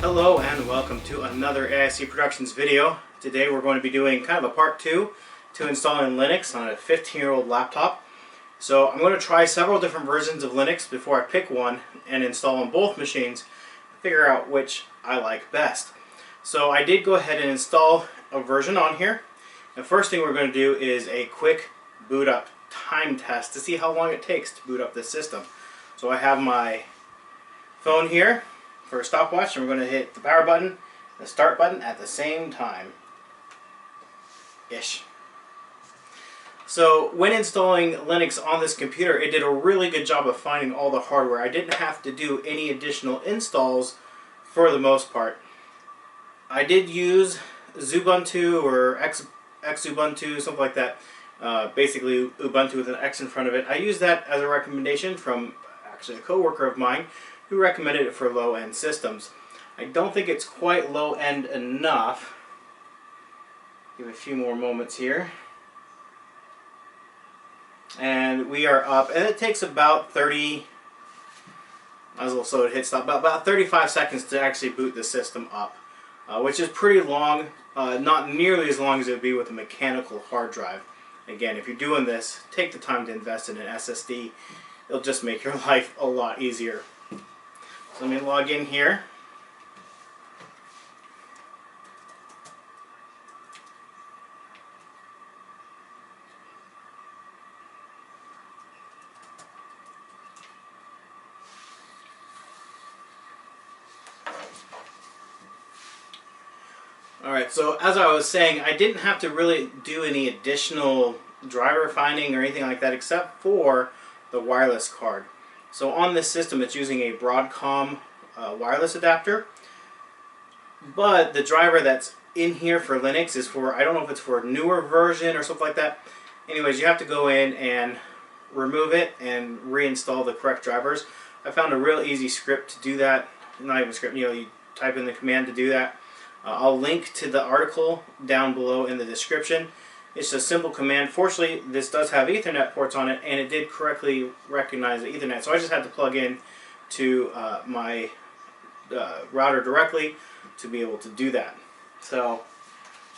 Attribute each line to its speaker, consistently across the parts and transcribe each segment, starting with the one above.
Speaker 1: Hello and welcome to another AIC Productions video. Today we're going to be doing kind of a part 2 to installing Linux on a 15-year-old laptop. So I'm going to try several different versions of Linux before I pick one and install on both machines, figure out which I like best. So I did go ahead and install a version on here. The first thing we're going to do is a quick boot up time test to see how long it takes to boot up this system. So I have my phone here for a stopwatch, and we're going to hit the power button and the start button at the same time. Ish. So when installing Linux on this computer, it did a really good job of finding all the hardware. I didn't have to do any additional installs for the most part. I did use Xubuntu or Xubuntu, something like that. Basically Ubuntu with an X in front of it. I used that as a recommendation from actually a coworker of mine who recommended it for low-end systems. I don't think it's quite low-end enough. Give it a few more moments here. And we are up, and it takes about 30, might as well slow it hit stop, about 35 seconds to actually boot the system up, which is pretty long, not nearly as long as it would be with a mechanical hard drive. Again, if you're doing this, take the time to invest in an SSD. It'll just make your life a lot easier. So let me log in here. Alright, so as I was saying, I didn't have to really do any additional driver finding or anything like that except for the wireless card. So on this system it's using a Broadcom wireless adapter, but the driver that's in here for Linux is for, I don't know if it's for a newer version or something like that. Anyways, you have to go in and remove it and reinstall the correct drivers. I found a real easy script to do that. Not even a script, you type in the command to do that. I'll link to the article down below in the description. It's a simple command. Fortunately, this does have Ethernet ports on it, and it did correctly recognize the Ethernet. So I just had to plug in to my router directly to be able to do that. So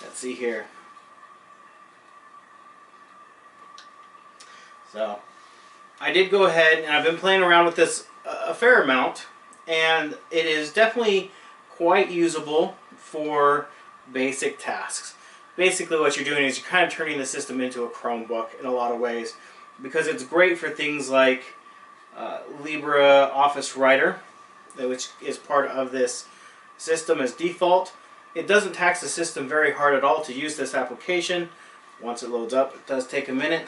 Speaker 1: let's see here. So I did go ahead, and I've been playing around with this a fair amount, and it is definitely quite usable for basic tasks. Basically what you're doing is you're kind of turning the system into a Chromebook in a lot of ways, because it's great for things like LibreOffice Writer, which is part of this system as default. It doesn't tax the system very hard at all to use this application. Once it loads up, it does take a minute.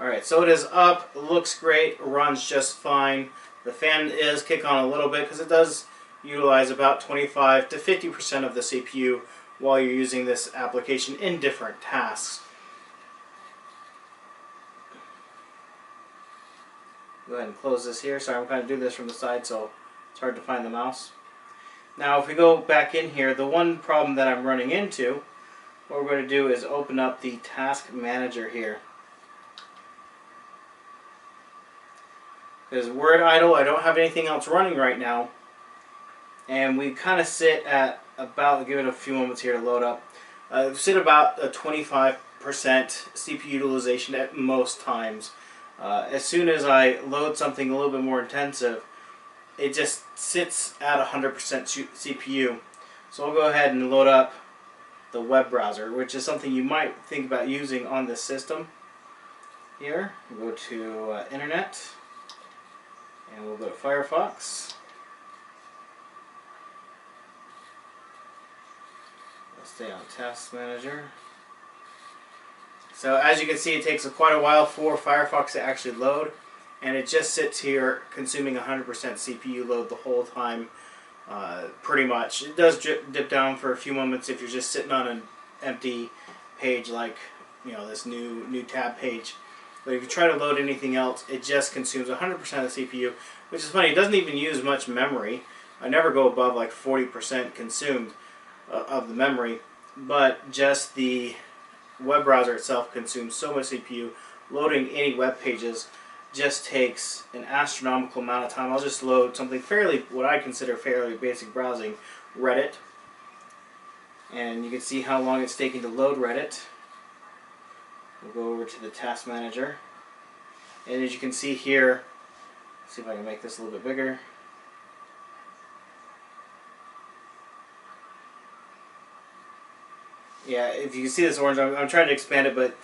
Speaker 1: Alright, so it is up, looks great, runs just fine. The fan is kick on a little bit because it does utilize about 25 to 50% of the CPU while you're using this application in different tasks. Go ahead and close this here. Sorry, I'm going to do this from the side, so it's hard to find the mouse. Now, if we go back in here, the one problem that I'm running into, what we're going to do is open up the task manager here. Because we're at idle, I don't have anything else running right now. And we kind of sit at about, give it a few moments here to load up, sit about a 25% CPU utilization at most times. As soon as I load something a little bit more intensive, it just sits at 100% CPU. So I'll go ahead and load up the web browser, which is something you might think about using on this system. Here, we'll go to Internet, and we'll go to Firefox. Stay on Task Manager. So as you can see, it takes quite a while for Firefox to actually load, and it just sits here consuming 100% CPU load the whole time, pretty much. It does dip down for a few moments if you're just sitting on an empty page like this new tab page. But if you try to load anything else, it just consumes 100% of the CPU, which is funny. It doesn't even use much memory. I never go above like 40% consumed of the memory, but just the web browser itself consumes so much CPU. Loading any web pages just takes an astronomical amount of time. I'll just load something fairly, what I consider fairly basic browsing, Reddit. And you can see how long it's taking to load Reddit. We'll go over to the task manager. And as you can see here, see if I can make this a little bit bigger. Yeah, if you can see this orange, I'm trying to expand it, but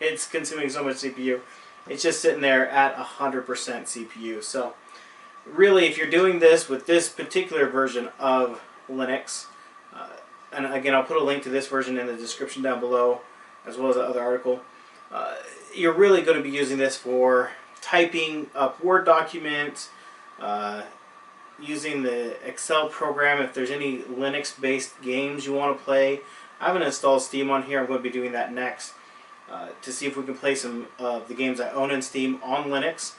Speaker 1: it's consuming so much CPU. It's just sitting there at 100% CPU. So really, if you're doing this with this particular version of Linux, and again, I'll put a link to this version in the description down below, as well as the other article, you're really going to be using this for typing up Word documents, using the Excel program if there's any Linux-based games you want to play. I haven't installed Steam on here. I'm going to be doing that next to see if we can play some of the games I own in Steam on Linux,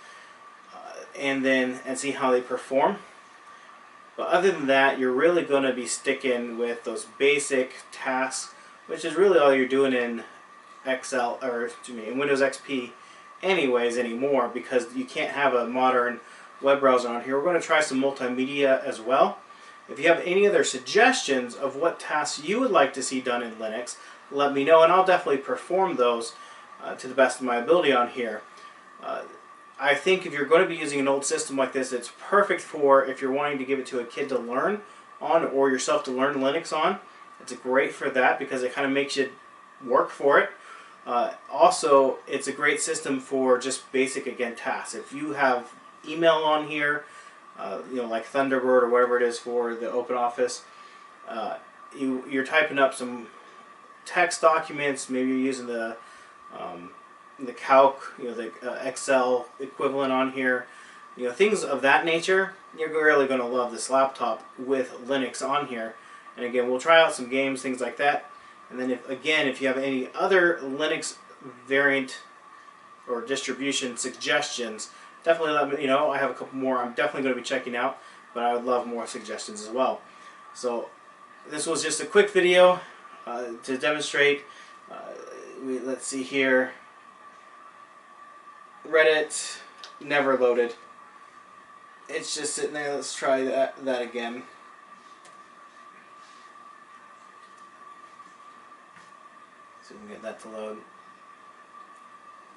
Speaker 1: and see how they perform. But other than that, you're really going to be sticking with those basic tasks, which is really all you're doing in Excel, or excuse me, in Windows XP anyways anymore, because you can't have a modern web browser on here. We're going to try some multimedia as well. If you have any other suggestions of what tasks you would like to see done in Linux, let me know, and I'll definitely perform those to the best of my ability on here. I think if you're going to be using an old system like this, it's perfect for if you're wanting to give it to a kid to learn on, or yourself to learn Linux on. It's great for that because it kind of makes you work for it. Also, it's a great system for just basic, again, tasks. If you have email on here, like Thunderbird or whatever it is for the OpenOffice, you're typing up some text documents. Maybe you're using the calc, the Excel equivalent on here, things of that nature. You're really going to love this laptop with Linux on here. And again, we'll try out some games, things like that. And then if you have any other Linux variant or distribution suggestions, definitely let me know. I have a couple more I'm definitely going to be checking out, but I would love more suggestions as well. So this was just a quick video to demonstrate. Let's see here. Reddit never loaded. It's just sitting there. Let's try that again. See if we can get that to load.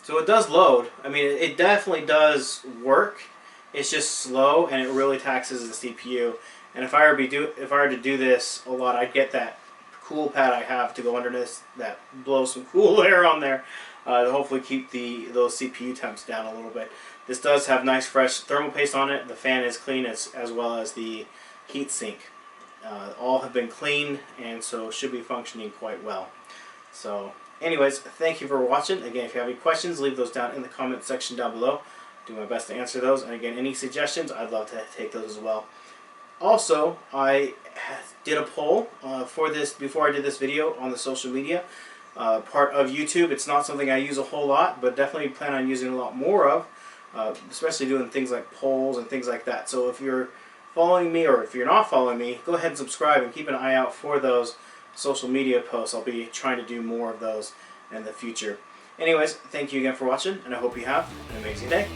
Speaker 1: So it does load. I mean, it definitely does work. It's just slow, and it really taxes the CPU. And if I were to do this a lot, I'd get that cool pad I have to go underneath that blows some cool air on there to hopefully keep those CPU temps down a little bit. This does have nice fresh thermal paste on it. The fan is clean as well as the heat sink. All have been cleaned, and so should be functioning quite well. So anyways, thank you for watching. Again, if you have any questions, leave those down in the comment section down below. Do my best to answer those. And again, any suggestions, I'd love to take those as well. Also, I did a poll for this before I did this video on the social media part of YouTube. It's not something I use a whole lot, but definitely plan on using a lot more of, especially doing things like polls and things like that. So if you're following me, or if you're not following me, go ahead and subscribe and keep an eye out for those social media posts. I'll be trying to do more of those in the future. Anyways, thank you again for watching, and I hope you have an amazing day.